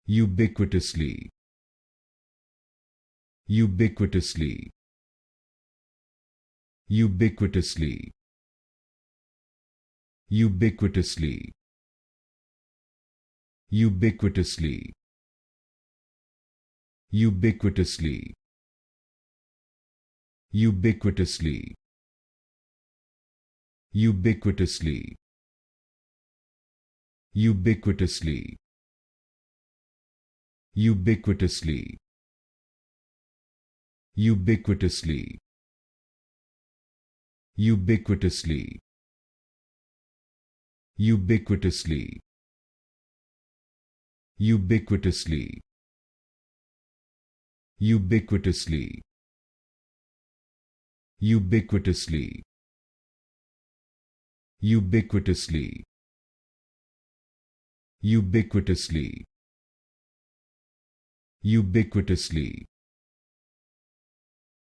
ubiquitously, ubiquitously, ubiquitously, ubiquitously, ubiquitously, ubiquitously, ubiquitously, ubiquitously, ubiquitously, ubiquitously, ubiquitously, ubiquitously, ubiquitously, ubiquitously, ubiquitously, ubiquitously, ubiquitously, ubiquitously, ubiquitously,